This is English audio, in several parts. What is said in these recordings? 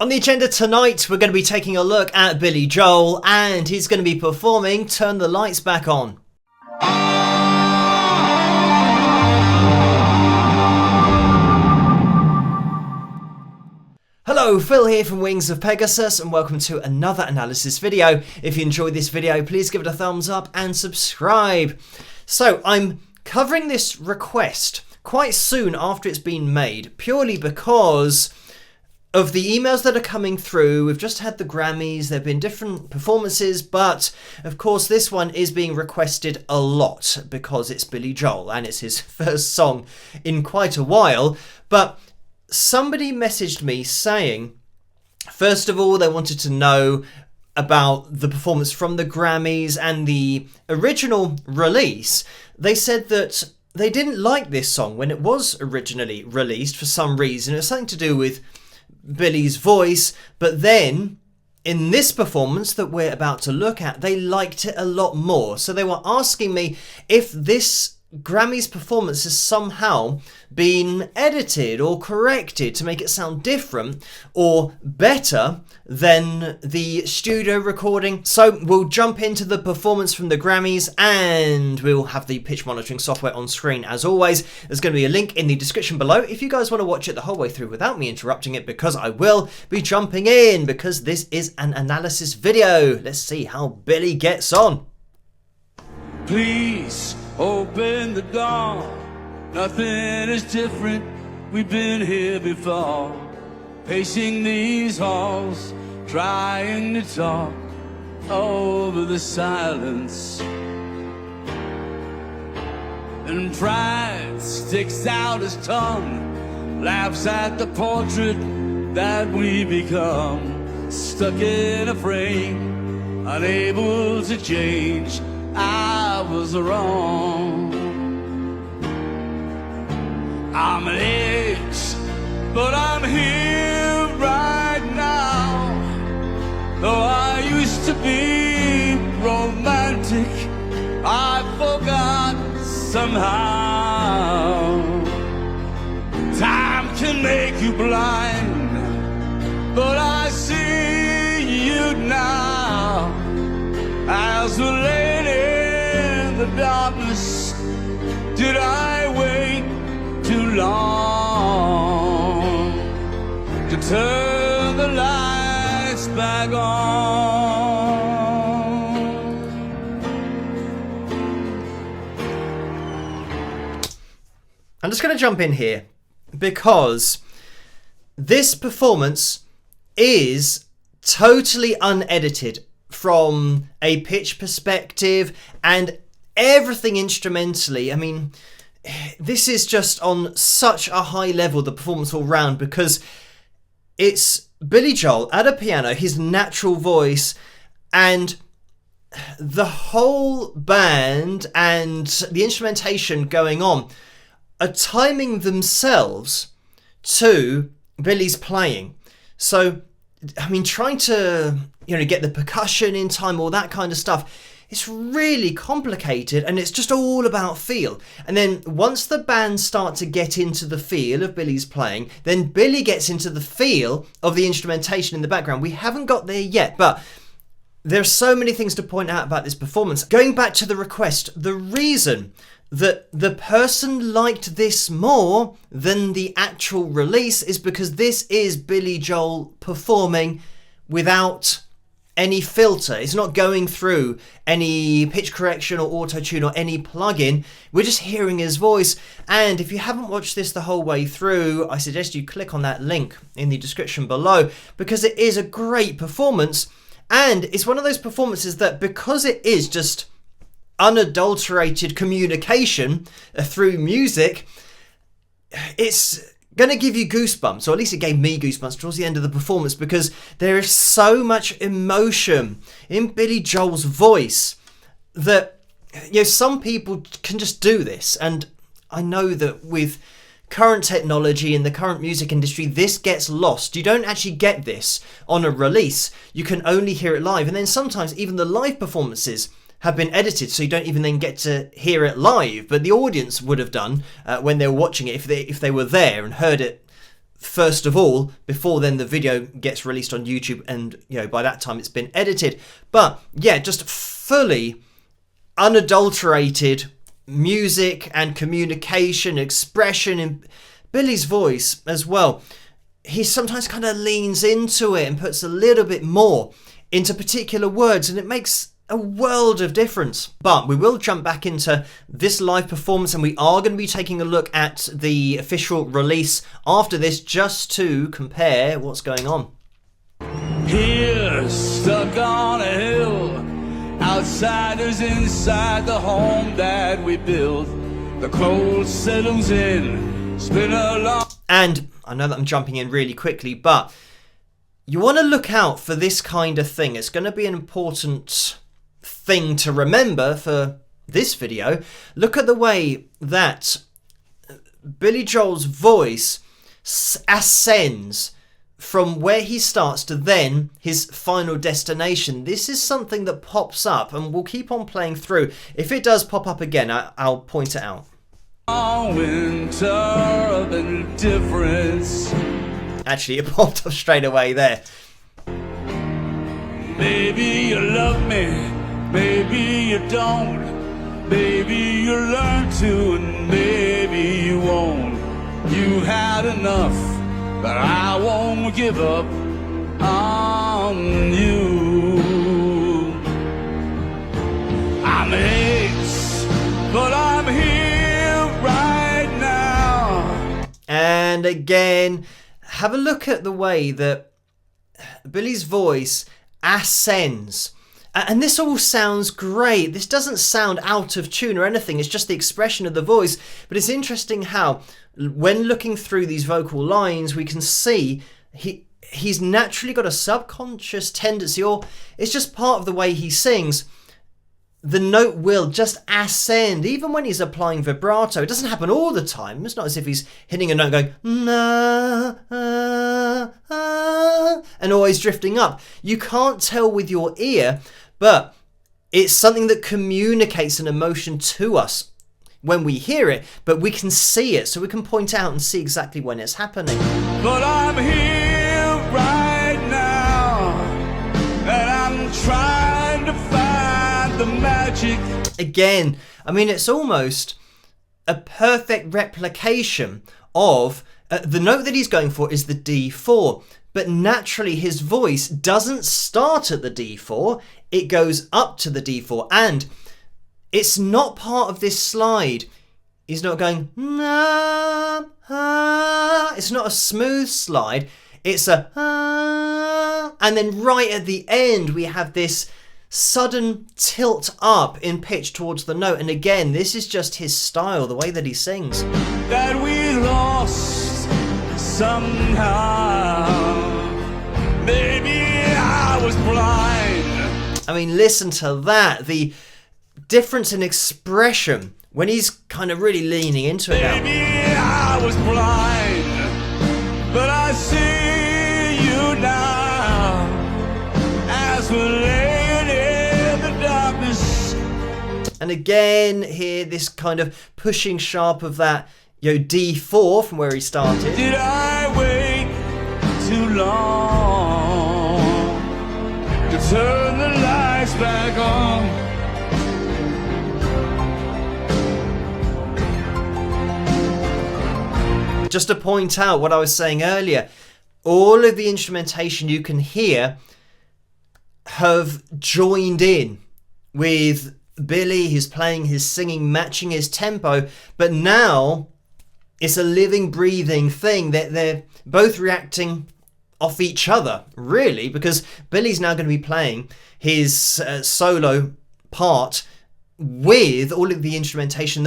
On the agenda tonight, we're going to be taking a look at Billy Joel, and he's going to be performing Turn the Lights Back On. Hello, Phil here from Wings of Pegasus, and welcome to another analysis video. If you enjoyed this video, please give it a thumbs up and subscribe. So, I'm covering this request quite soon after it's been made, purely because of the emails that are coming through. We've just had the Grammys, there have been different performances, but of course this one is being requested a lot because it's Billy Joel and it's his first song in quite a while. But somebody messaged me saying, first of all, they wanted to know about the performance from the Grammys and the original release. They said that they didn't like this song when it was originally released for some reason. It was something to do with Billy's voice, but then in this performance that we're about to look at, they liked it a lot more. So they were asking me if this Grammys performance has somehow been edited or corrected to make it sound different or better than the studio recording. So we'll jump into the performance from the Grammys, and we'll have the pitch monitoring software on screen as always. There's going to be a link in the description below if you guys want to watch it the whole way through without me interrupting it, because I will be jumping in because this is an analysis video. Let's see how Billy gets on. Please open the door. Nothing is different. We've been here before, pacing these halls, trying to talk over the silence. And pride sticks out his tongue, laughs at the portrait that we become, stuck in a frame, unable to change. I was wrong. I'm an edge, but I'm here right now. Though I used to be romantic, I forgot somehow. Time can make you blind, but I see you now. As the lady in the darkness, did I wait too long to turn the lights back on? I'm just going to jump in here because this performance is totally unedited from a pitch perspective and everything instrumentally. I mean, this is just on such a high level, the performance all round, because it's Billy Joel at a piano, his natural voice, and the whole band and the instrumentation going on are timing themselves to Billy's playing. So, I mean, trying to, get the percussion in time, all that kind of stuff, it's really complicated, and it's just all about feel. And then once the band start to get into the feel of Billy's playing, then Billy gets into the feel of the instrumentation in the background. We haven't got there yet, but there's so many things to point out about this performance. Going back to the request, the reason that the person liked this more than the actual release is because this is Billy Joel performing without any filter. It's not going through any pitch correction or auto-tune or any plugin. We're just hearing his voice. And if you haven't watched this the whole way through, I suggest you click on that link in the description below, because it is a great performance. And it's one of those performances that, because it is just unadulterated communication through music, it's going to give you goosebumps, or at least it gave me goosebumps towards the end of the performance, because there is so much emotion in Billy Joel's voice that, some people can just do this. And I know that with current technology in the current music industry, this gets lost. You don't actually get this on a release. You can only hear it live. And then sometimes even the live performances have been edited, so you don't even then get to hear it live. But the audience would have done when they were watching it, if they were there and heard it first of all, before then the video gets released on YouTube, and by that time it's been edited. But yeah, just fully unadulterated music and communication, expression in Billy's voice as well. He sometimes kind of leans into it and puts a little bit more into particular words, and it makes a world of difference. But we will jump back into this live performance, and we are going to be taking a look at the official release after this, just to compare what's going on. Here, stuck on a hill, outsiders inside the home that we built. The cold settles in, spin along. And I know that I'm jumping in really quickly, but you want to look out for this kind of thing. It's going to be an important thing to remember for this video. Look at the way that Billy Joel's voice ascends from where he starts to then his final destination. This is something that pops up, and we'll keep on playing through. If it does pop up again, I'll point it out. Winter of indifference. Actually, it popped up straight away there. Maybe you love me, maybe you don't. Maybe you learn to, and maybe you won't. You had enough, but I won't give up on you. I'm aches, but I'm here right now. And again, have a look at the way that Billy's voice ascends. And this all sounds great. This doesn't sound out of tune or anything. It's just the expression of the voice. But it's interesting how, when looking through these vocal lines, we can see he's naturally got a subconscious tendency, or it's just part of the way he sings. The note will just ascend, even when he's applying vibrato. It doesn't happen all the time. It's not as if he's hitting a note going, na, and always drifting up. You can't tell with your ear, but it's something that communicates an emotion to us when we hear it, but we can see it, so we can point out and see exactly when it's happening. But I'm here right now, and I'm trying to find the magic. Again, I mean, it's almost a perfect replication of the note that he's going for is the D4, but naturally his voice doesn't start at the D4, it goes up to the D4, and it's not part of this slide. He's not going, na, it's not a smooth slide, it's a, and then right at the end we have this sudden tilt up in pitch towards the note. And again, this is just his style, the way that he sings. That we lost somehow. Maybe I was blind. I mean, listen to that. The difference in expression when he's kind of really leaning into it now. Maybe I was blind, but I see you now as we're laying in the darkness. And again, here, this kind of pushing sharp of that, D4 from where he started. Did I wait too long to turn the lights back on? Just to point out what I was saying earlier, all of the instrumentation you can hear have joined in with Billy, his playing, his singing, matching his tempo, but now it's a living, breathing thing that they're both reacting off each other, really, because Billy's now going to be playing his solo part with all of the instrumentation.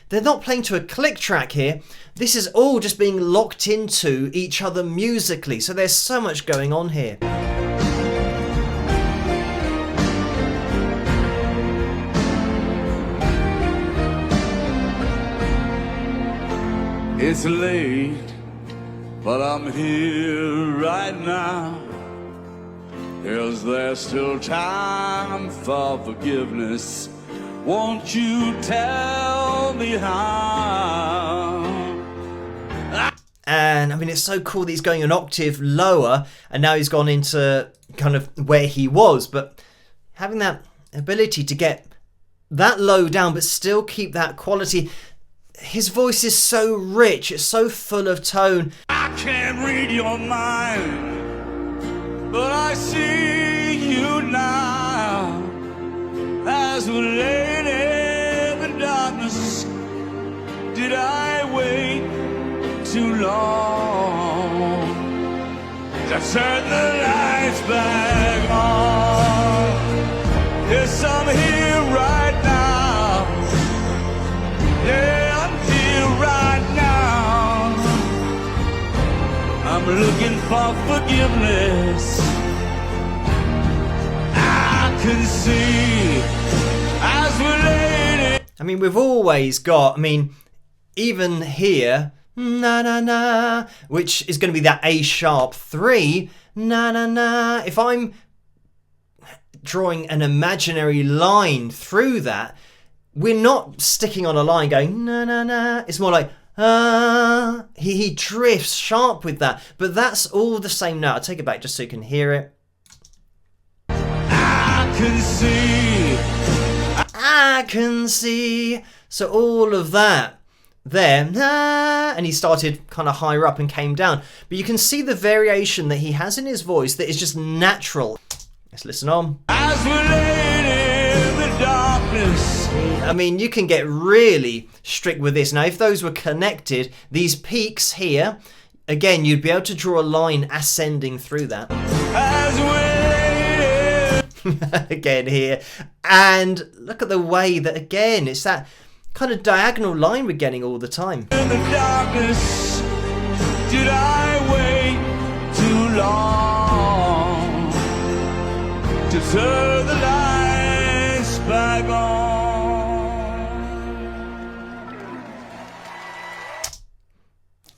They're not playing to a click track here. This is all just being locked into each other musically. So there's so much going on here. It's late, but I'm here right now. Is there still time for forgiveness? Won't you tell me how? And I mean, it's so cool that he's going an octave lower, and now he's gone into kind of where he was. But having that ability to get that low down but still keep that quality. His voice is so rich, it's so full of tone. I can't read your mind, but I see you now. As we lay in the darkness, did I wait too long to turn the lights back on? Yes, I'm here right now. Yeah, I'm here right now. I'm looking for forgiveness. I can see as we're laying. I mean, we've always got, I mean, even here, na na na, which is going to be that A sharp 3, na na na. If I'm drawing an imaginary line through that, we're not sticking on a line going na na na. It's more like he drifts sharp with that, but that's all the same note. I'll take it back just so you can hear it. I can see. So all of that there, and he started kind of higher up and came down. But you can see the variation that he has in his voice that is just natural. Let's listen on. As we're laying in the darkness. I mean, you can get really strict with this. Now, if those were connected, these peaks here, again, you'd be able to draw a line ascending through that. As we're again here. And look at the way that, again, it's that kind of diagonal line we're getting all the time. in the darkness, did I wait too long to turn the lights back on?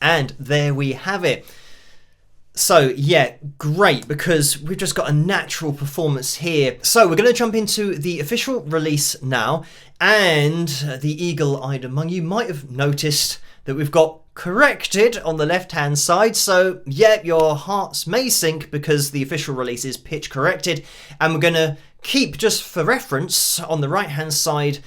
And there we have it. So yeah, great, because we've just got a natural performance here. So we're going to jump into the official release now, and the eagle-eyed among you might have noticed that we've got corrected on the left-hand side. So yeah, your hearts may sink because the official release is pitch corrected, and we're going to keep, just for reference, on the right-hand side,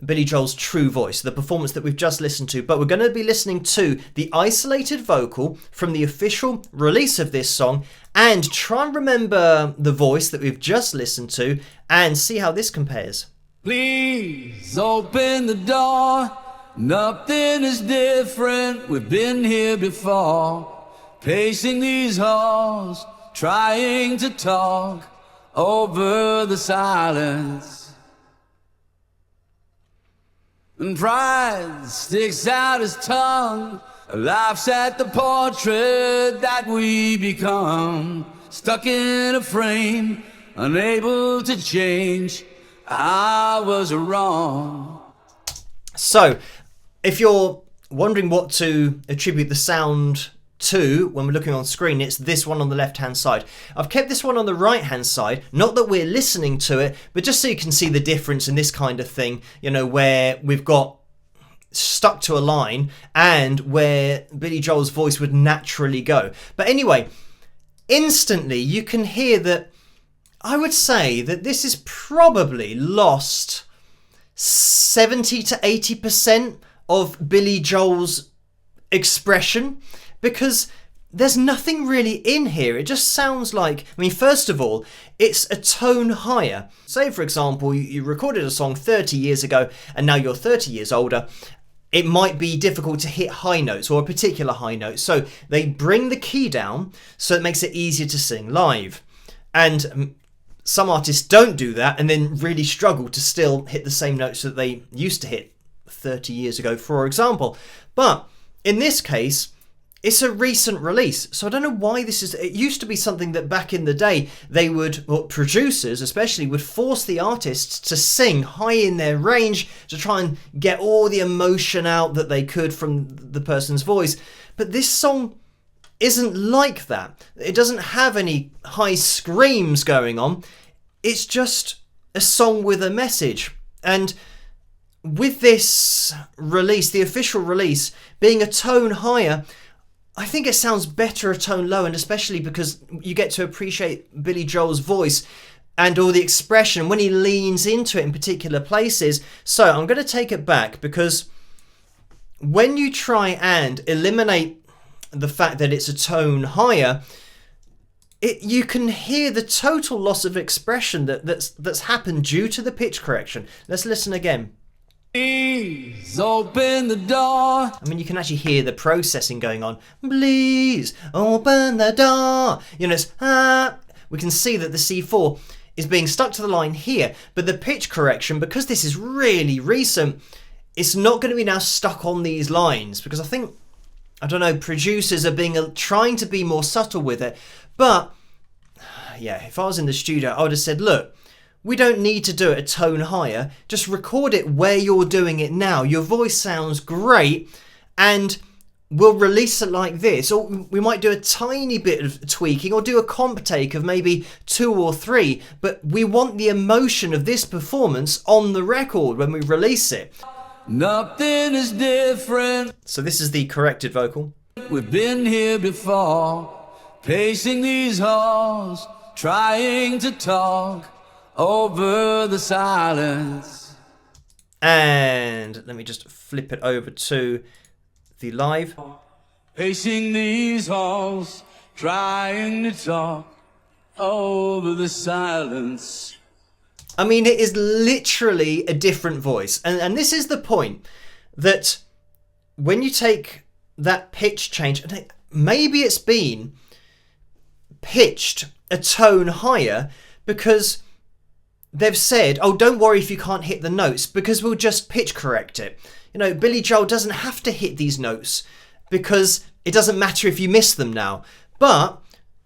Billy Joel's true voice, the performance that we've just listened to, but we're going to be listening to the isolated vocal from the official release of this song and try and remember the voice that we've just listened to and see how this compares. Please open the door. Nothing is different. We've been here before. Pacing these halls, trying to talk over the silence. And pride sticks out his tongue, laughs at the portrait that we become. Stuck in a frame, unable to change. I was wrong. So, if you're wondering what to attribute the sound to when we're looking on screen, it's this one on the left hand side. I've kept this one on the right hand side, not that we're listening to it, but just so you can see the difference in this kind of thing, you know, where we've got stuck to a line and where Billy Joel's voice would naturally go. But anyway, instantly you can hear that I would say that this is probably lost 70 to 80% of Billy Joel's expression, because there's nothing really in here. It just sounds like, I mean, first of all, it's a tone higher. Say, for example, you recorded a song 30 years ago and now you're 30 years older. It might be difficult to hit high notes or a particular high note. So they bring the key down so it makes it easier to sing live. And some artists don't do that and then really struggle to still hit the same notes that they used to hit 30 years ago, for example. But in this case, it's a recent release, so I don't know why this is. It used to be something that back in the day they would, well, producers especially, would force the artists to sing high in their range to try and get all the emotion out that they could from the person's voice. But this song isn't like that. It doesn't have any high screams going on. It's just a song with a message. And with this release, the official release, being a tone higher, I think it sounds better a tone low, and especially because you get to appreciate Billy Joel's voice and all the expression when he leans into it in particular places. So I'm going to take it back, because when you try and eliminate the fact that it's a tone higher, you can hear the total loss of expression that's happened due to the pitch correction. Let's listen again. Please open the door. I mean, you can actually hear the processing going on. Please open the door. You know, it's we can see that the C4 is being stuck to the line here, but the pitch correction, because this is really recent, it's not going to be now stuck on these lines, because I think, I don't know, producers are trying to be more subtle with it. But yeah, if I was in the studio, I would have said, look, we don't need to do it a tone higher. Just record it where you're doing it now. Your voice sounds great, and we'll release it like this. Or we might do a tiny bit of tweaking, or do a comp take of maybe 2 or 3. But we want the emotion of this performance on the record when we release it. Nothing is different. So this is the corrected vocal. We've been here before, pacing these halls, trying to talk over the silence. And let me just flip it over to the live. Pacing these halls, trying to talk over the silence. I mean, it is literally a different voice. And this is the point, that when you take that pitch change, maybe it's been pitched a tone higher because they've said, oh, don't worry if you can't hit the notes, because we'll just pitch correct it. You know, Billy Joel doesn't have to hit these notes because it doesn't matter if you miss them now. But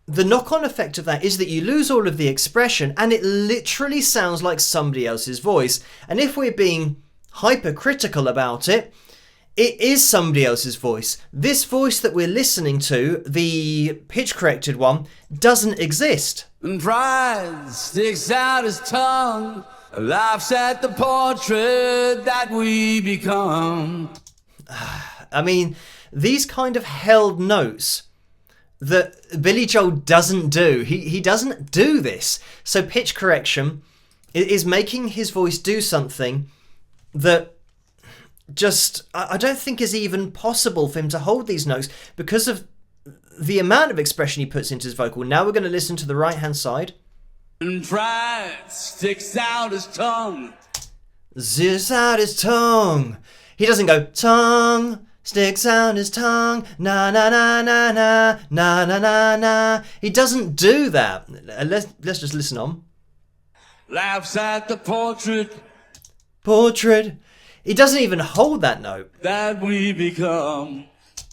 the knock-on effect of that is that you lose all of the expression, and it literally sounds like somebody else's voice. And if we're being hypercritical about it, it is somebody else's voice. This voice that we're listening to, the pitch-corrected one, doesn't exist. And pride sticks out his tongue, laughs at the portrait that we become. I mean, these kind of held notes that Billy Joel doesn't do. He doesn't do this. So pitch correction is making his voice do something that just, I don't think is even possible for him to hold these notes because of the amount of expression he puts into his vocal. Now we're going to listen to the right hand side. And pride sticks out his tongue. Sticks out his tongue. He doesn't go tongue. Sticks out his tongue, na na na na na na na na na. He doesn't do that. Let's just listen on. Laughs at the portrait. Portrait. He doesn't even hold that note. That we become.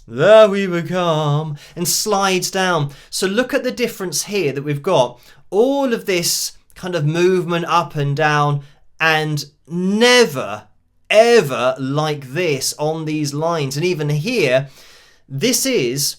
That we become. And slides down. So look at the difference here that we've got. All of this kind of movement up and down, and never ever like this on these lines. And even here, this is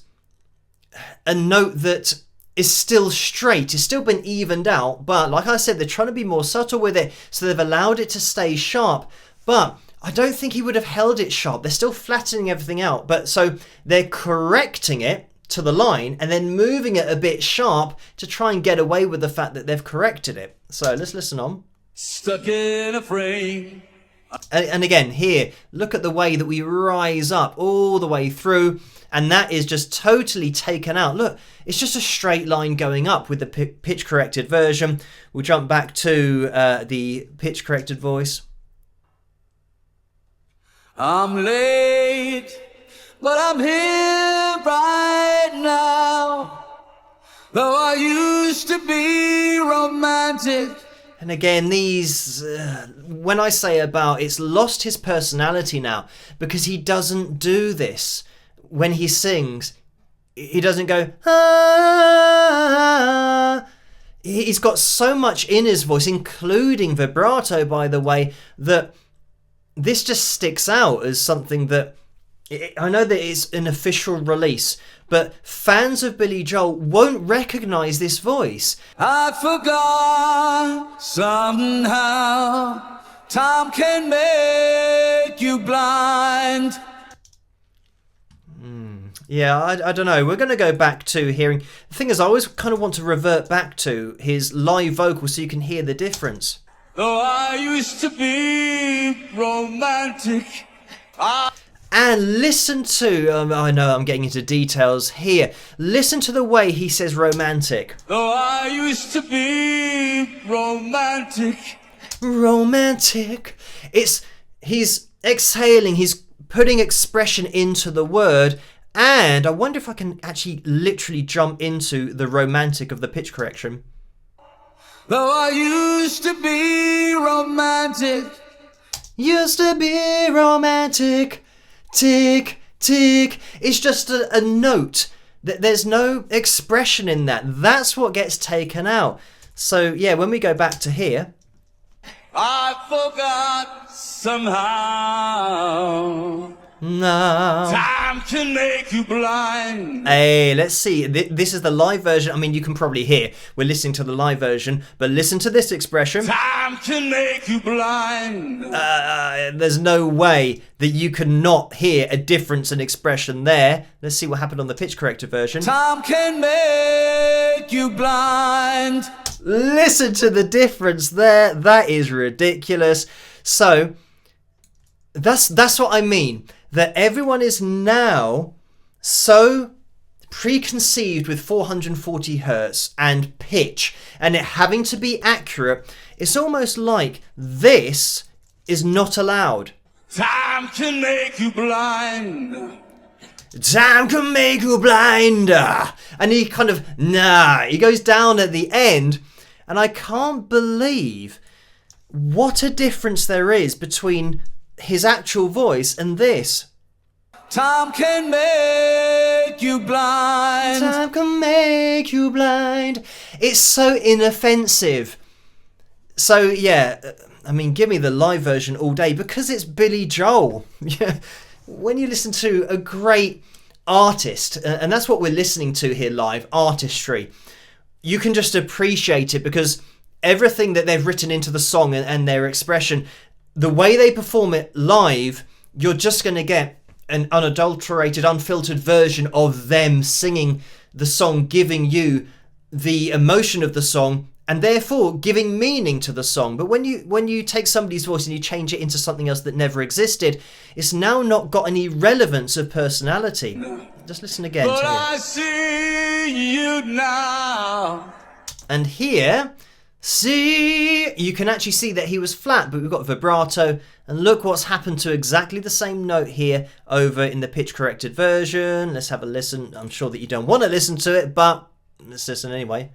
a note that is still straight. It's still been evened out, but like I said, they're trying to be more subtle with it, so they've allowed it to stay sharp. But I don't think he would have held it sharp. They're still flattening everything out, but so they're correcting it to the line and then moving it a bit sharp to try and get away with the fact that they've corrected it. So let's listen on. Stuck in a frame. And again, here, look at the way that we rise up all the way through, and that is just totally taken out. Look, it's just a straight line going up with the pitch-corrected version. We'll jump back to the pitch-corrected voice. I'm late, but I'm here right now. Though I used to be romantic. And again, these, when I say about, it's lost his personality now, because he doesn't do this. When he sings, he doesn't go, ah. He's got so much in his voice, including vibrato, by the way, that this just sticks out as something that, I know that it's an official release, but fans of Billy Joel won't recognise this voice. I forgot somehow. Time can make you blind. Yeah, I don't know. We're going to go back to hearing... The thing is, I always kind of want to revert back to his live vocal so you can hear the difference. Though I used to be romantic, And listen to... I know I'm getting into details here. Listen to the way he says romantic. though I used to be romantic. Romantic. He's exhaling, he's putting expression into the word, and I wonder if I can actually literally jump into the romantic of the pitch correction. Though I used to be romantic. Used to be romantic. Tick, tick. It's just a note. There's no expression in that. That's what gets taken out. So, yeah, when we go back to here... I forgot somehow. No. Time can make you blind. Hey, let's see. This is the live version. I mean, you can probably hear. We're listening to the live version, but listen to this expression. Time can make you blind. There's no way that you can not hear a difference in expression there. Let's see what happened on the pitch corrector version. Time can make you blind. Listen to the difference there. That is ridiculous. So, that's what I mean. That everyone is now so preconceived with 440 hertz and pitch and it having to be accurate. It's almost like this is not allowed. Time can make you blind. Time can make you blind. And he kind of, he goes down at the end. And I can't believe what a difference there is between his actual voice and this. Time can make you blind. Time can make you blind. It's so inoffensive. So, yeah, I mean, give me the live version all day because it's Billy Joel. When you listen to a great artist, and that's what we're listening to here live, artistry, you can just appreciate it because everything that they've written into the song and their expression, the way they perform it live, you're just going to get an unadulterated, unfiltered version of them singing the song, giving you the emotion of the song and therefore giving meaning to the song. But when you take somebody's voice and you change it into something else that never existed, it's now not got any relevance of personality. Just listen again But to it. I see you now. And here, you can actually see that he was flat, but we've got vibrato. And look what's happened to exactly the same note here over in the pitch corrected version. Let's have a listen. I'm sure that you don't want to listen to it, but let's listen anyway.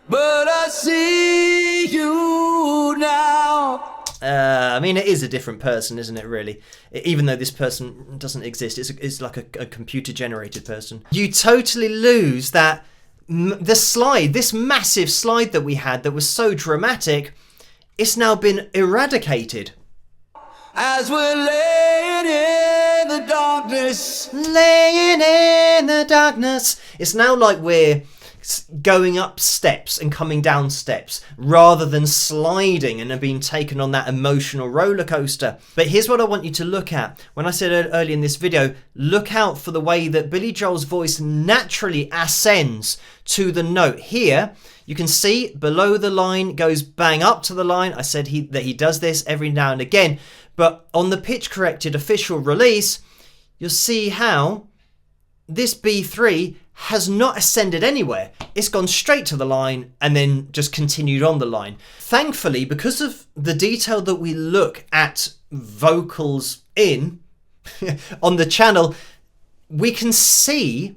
But I see you now. I mean, it is a different person, isn't it, really? Even though this person doesn't exist, it's like a computer-generated person. You totally lose that... The slide, this massive slide that we had that was so dramatic, it's now been eradicated. As we're laying in the darkness. Laying in the darkness. It's now like we're going up steps and coming down steps rather than sliding and being taken on that emotional roller coaster. But here's what I want you to look at. When I said earlier in this video, look out for the way that Billy Joel's voice naturally ascends to the note. Here you can see below the line goes bang up to the line. I said that he does this every now and again, but on the pitch corrected official release you'll see how this B3 has not ascended anywhere. It's gone straight to the line and then just continued on the line. Thankfully, because of the detail that we look at vocals in on the channel, we can see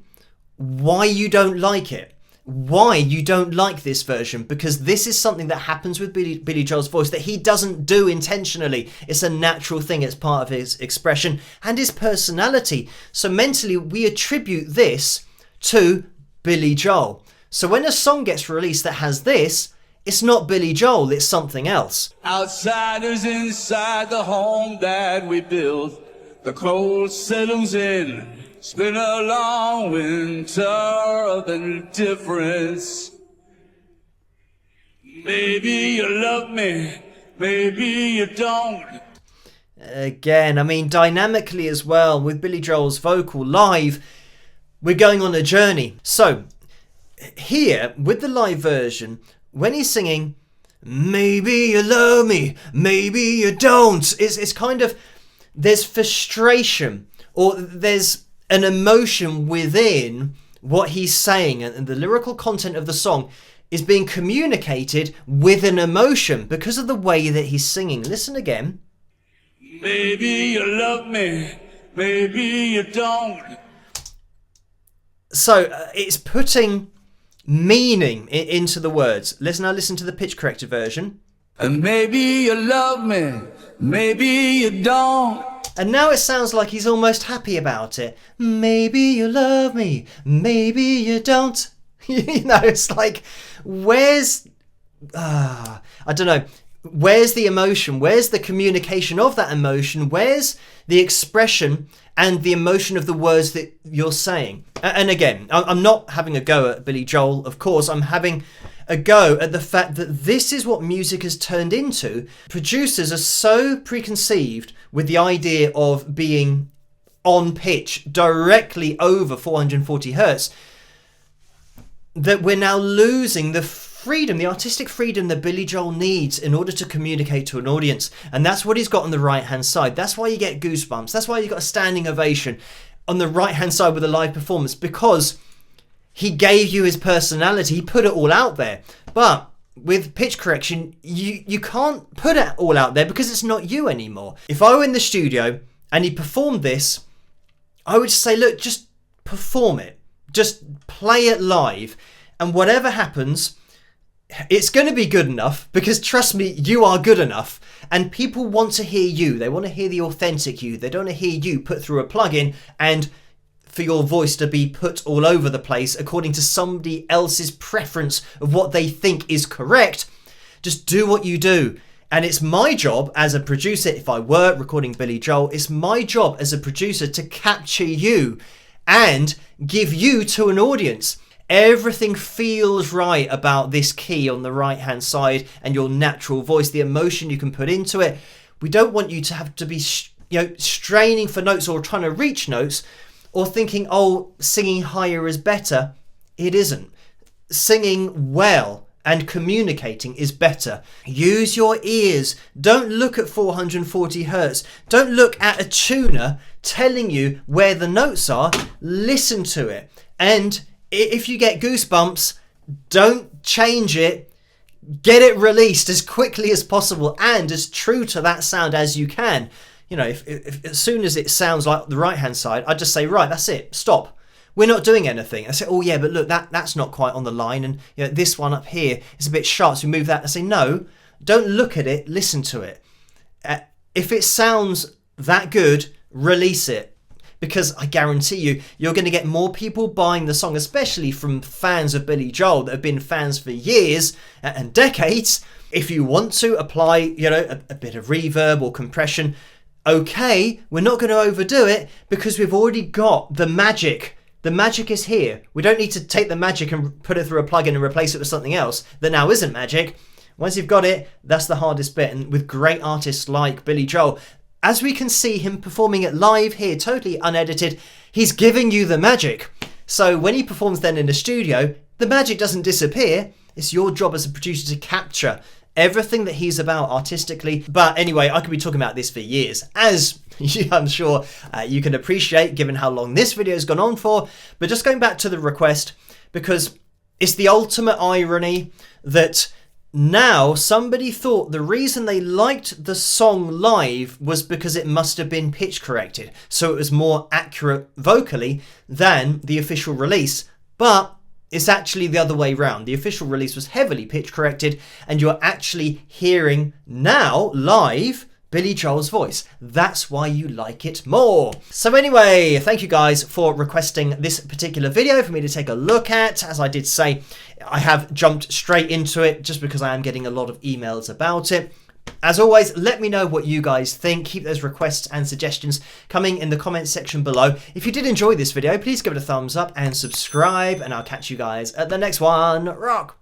why you don't like it. Why you don't like this version, because this is something that happens with Billy Joel's voice that he doesn't do intentionally. It's a natural thing. It's part of his expression and his personality. So mentally, we attribute this to Billy Joel. So when a song gets released that has this, it's not Billy Joel, it's something else. Outsiders inside the home that we built. The cold settles in. It's been a long winter of indifference. Maybe you love me, maybe you don't. Again, I mean, dynamically as well, with Billy Joel's vocal live, We're going on a journey. So here with the live version, when he's singing, maybe you love me, maybe you don't, it's kind of, there's frustration or there's an emotion within what he's saying, and the lyrical content of the song is being communicated with an emotion because of the way that he's singing. Listen again. Maybe you love me, maybe you don't. So it's putting meaning into the words. Listen to the pitch corrected version. And maybe you love me, maybe you don't. And now it sounds like he's almost happy about it. Maybe you love me, maybe you don't. You know, it's like, where's... I don't know. Where's the emotion? Where's the communication of that emotion? Where's the expression and the emotion of the words that you're saying? And again, I'm not having a go at Billy Joel, of course. I'm having a go at the fact that this is what music has turned into. Producers are so preconceived with the idea of being on pitch directly over 440 hertz that we're now losing the freedom, the artistic freedom that Billy Joel needs in order to communicate to an audience. And that's what he's got on the right hand side. That's why you get goosebumps. That's why you got a standing ovation on the right hand side with a live performance, because he gave you his personality. He put it all out there. But with pitch correction, you can't put it all out there because it's not you anymore. If I were in the studio and he performed this, I would say, look, just perform it. Just play it live. And whatever happens, it's going to be good enough, because trust me, you are good enough. And people want to hear you. They want to hear the authentic you. They don't want to hear you put through a plugin and for your voice to be put all over the place according to somebody else's preference of what they think is correct. Just do what you do. And it's my job as a producer, if I were recording Billy Joel, it's my job as a producer to capture you and give you to an audience. Everything feels right about this key on the right hand side and your natural voice, the emotion you can put into it. We don't want you to have to be straining for notes or trying to reach notes or thinking, oh, singing higher is better. It isn't. Singing well and communicating is better. Use your ears. Don't look at 440 hertz. Don't look at a tuner telling you where the notes are. Listen to it. And if you get goosebumps, don't change it. Get it released as quickly as possible and as true to that sound as you can. You know, if as soon as it sounds like the right hand side, I just say, right, that's it, stop. We're not doing anything. I say, oh yeah, but look, that's not quite on the line, and you know, this one up here is a bit sharp, so we move that. I say, no, don't look at it, listen to it. If it sounds that good, release it. Because I guarantee you, you're going to get more people buying the song, especially from fans of Billy Joel that have been fans for years and decades. If you want to apply, you know, a bit of reverb or compression, okay, we're not going to overdo it because we've already got the magic. The magic is here. We don't need to take the magic and put it through a plugin and replace it with something else that now isn't magic. Once you've got it, that's the hardest bit. And with great artists like Billy Joel, as we can see him performing it live here, totally unedited, he's giving you the magic. So when he performs then in the studio, the magic doesn't disappear. It's your job as a producer to capture everything that he's about artistically. But anyway, I could be talking about this for years, as I'm sure you can appreciate given how long this video has gone on for. But just going back to the request, because it's the ultimate irony that now somebody thought the reason they liked the song live was because it must have been pitch corrected, so it was more accurate vocally than the official release. But it's actually the other way round. The official release was heavily pitch corrected, and you're actually hearing now live Billy Joel's voice. That's why you like it more. So anyway, thank you guys for requesting this particular video for me to take a look at. As I did say, I have jumped straight into it just because I am getting a lot of emails about it. As always, let me know what you guys think. Keep those requests and suggestions coming in the comments section below. If you did enjoy this video, please give it a thumbs up and subscribe, and I'll catch you guys at the next one. Rock!